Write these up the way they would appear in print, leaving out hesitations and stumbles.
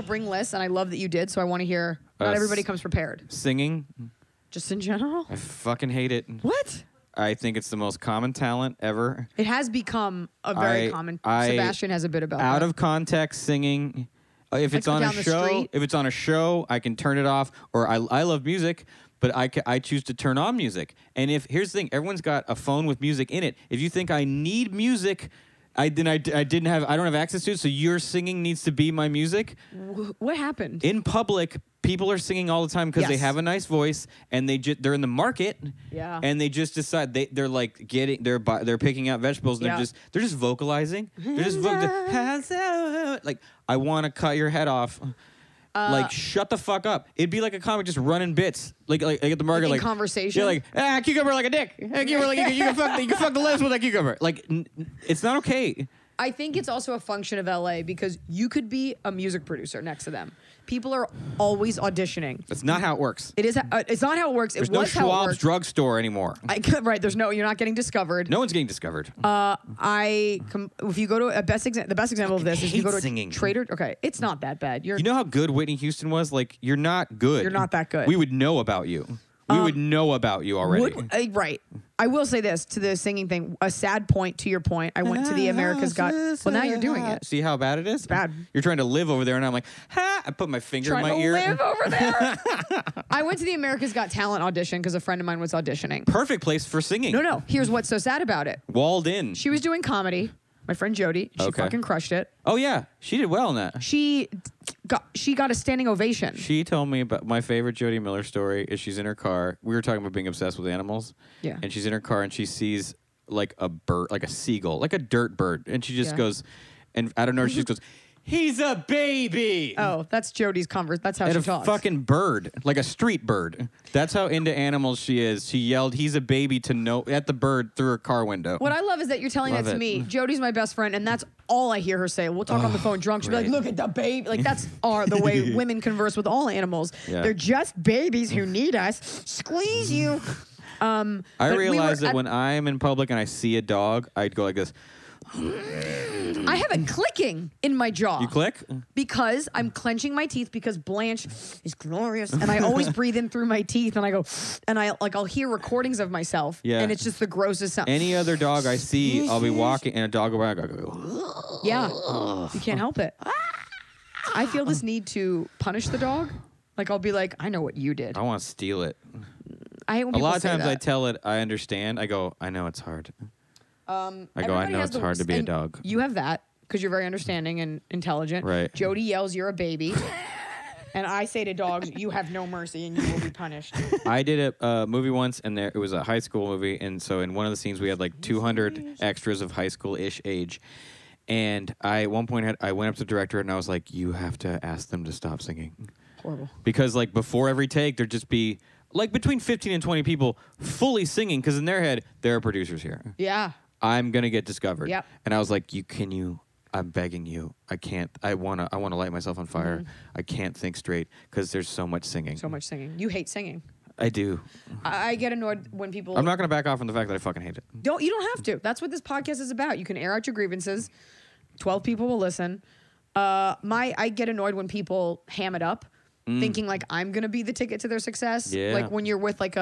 Bring lists, and I love that you did, so I want to hear. Not everybody comes prepared. Singing. Just in general? I fucking hate it. What? I think it's the most common talent ever. It has become a very common. Sebastian has a bit about that. Out of context singing. If it's on a show, I can turn it off. Or I love music, but I choose to turn on music. And here's the thing, everyone's got a phone with music in it. If you think I need music, I don't have access to it, so your singing needs to be my music. What happened? In public, people are singing all the time because they have a nice voice and they're in the market. Yeah. And they just decide they're like they're picking out vegetables and they're just vocalizing. They're just like, I want to cut your head off. Like, shut the fuck up. It'd be like a comic just running bits. Like at the market, like conversation. You're like, cucumber like a dick. Cucumber like you can fuck the lips with that cucumber. Like, it's not okay. I think it's also a function of LA because you could be a music producer next to them. People are always auditioning. That's not how it works. It is. It's not how it works. There's no Schwab's drugstore anymore. Right. You're not getting discovered. No one's getting discovered. If you go to the best example of this is you go to singing. Trader. Okay, it's not that bad. You know how good Whitney Houston was? Like, you're not good. You're not that good. We would know about you. We would know about you already. Right. I will say this to the singing thing. A sad point to your point. I went to the America's Got. Well, now you're doing it. See how bad it is? It's bad. You're trying to live over there, and I'm like, ha! I put my finger in my ear. Live over there. I went to the America's Got Talent audition because a friend of mine was auditioning. Perfect place for singing. No. Here's what's so sad about it. Walled in. She was doing comedy. My friend Jody. She fucking crushed it. Oh yeah, she did well in that. She got a standing ovation. She told me about my favorite Jody Miller story is she's in her car. We were talking about being obsessed with animals. Yeah. And she's in her car and she sees like a bird, like a seagull, like a dirt bird. And she just goes, and I don't know, she just goes, he's a baby. Oh, that's Jody's That's how she talks. A fucking bird, like a street bird. That's how into animals she is. She yelled, he's a baby at the bird through her car window. What I love is that you're telling that to me. Jody's my best friend, and that's all I hear her say. We'll talk on the phone drunk. She'll be like, look at the baby. Like, that's the way women converse with all animals. Yeah. They're just babies who need us. Squeeze you. I realize that when I'm in public and I see a dog, I'd go like this. I have it clicking in my jaw. You click? Because I'm clenching my teeth because Blanche is glorious. And I always breathe in through my teeth and I go, and I'll hear recordings of myself. Yeah. And it's just the grossest sound. Any other dog I see, I'll be walking and a dog will walk, I go. Yeah. You can't help it. I feel this need to punish the dog. Like, I'll be like, I know what you did. I want to steal it. I hate when people a lot of times say that. I tell it, I understand. I go, I know it's hard. I know it's hard to be a dog. You have that because you're very understanding and intelligent. Right. Jody yells, you're a baby. And I say to dogs, you have no mercy and you will be punished. I did a movie once, and it was a high school movie. And so in one of the scenes, we had like 200 extras of high school-ish age. And at one point, I went up to the director and I was like, you have to ask them to stop singing. Horrible. Because like before every take, there'd just be like between 15 and 20 people fully singing because in their head, there are producers here. Yeah. I'm gonna get discovered. Yep. And I was like, I'm begging you. I can't. I wanna light myself on fire. Mm-hmm. I can't think straight because there's so much singing. So much singing. You hate singing. I do. I get annoyed when people. I'm not gonna back off on the fact that I fucking hate it. You don't have to. That's what this podcast is about. You can air out your grievances. 12 people will listen. I get annoyed when people ham it up, thinking like I'm gonna be the ticket to their success. Yeah. Like when you're with like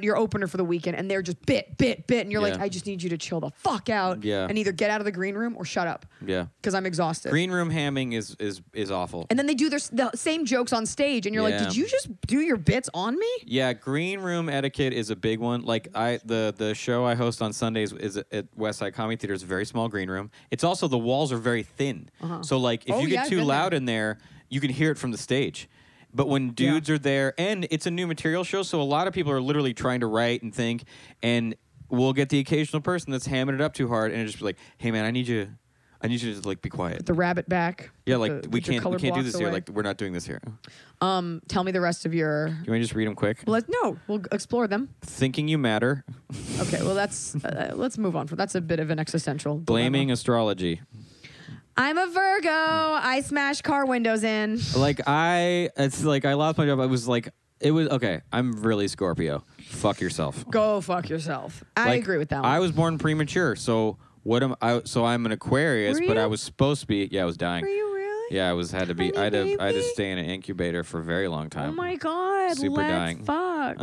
your opener for the weekend and they're just bit, and you're like, I just need you to chill the fuck out and either get out of the green room or shut up. Yeah. Because I'm exhausted. Green room hamming is awful. And then they do the same jokes on stage and you're like, did you just do your bits on me? Yeah, green room etiquette is a big one. Like the show I host on Sundays is at West Side Comedy Theater. It's a very small green room. It's also the walls are very thin. So like if you get too loud in there, you can hear it from the stage. But when dudes are there, and it's a new material show, so a lot of people are literally trying to write and think, and we'll get the occasional person that's hamming it up too hard, and it's just like, hey man, I need you to like be quiet. Put the rabbit back. Yeah, like we can't do this here. Like we're not doing this here. Tell me the rest of your. You want to just read them quick? Well, we'll explore them. Thinking you matter. Okay, well that's let's move on. That's a bit of an existential. Blaming astrology. I'm a Virgo. I smash car windows in. It's like I lost my job. Okay, I'm really Scorpio. Fuck yourself. Go fuck yourself. I agree with that one. I was born premature, so I'm an Aquarius, but I was supposed to be. Yeah, I was dying. Were you really? Yeah, I had to stay in an incubator for a very long time. Oh my God. Super dying. Fuck.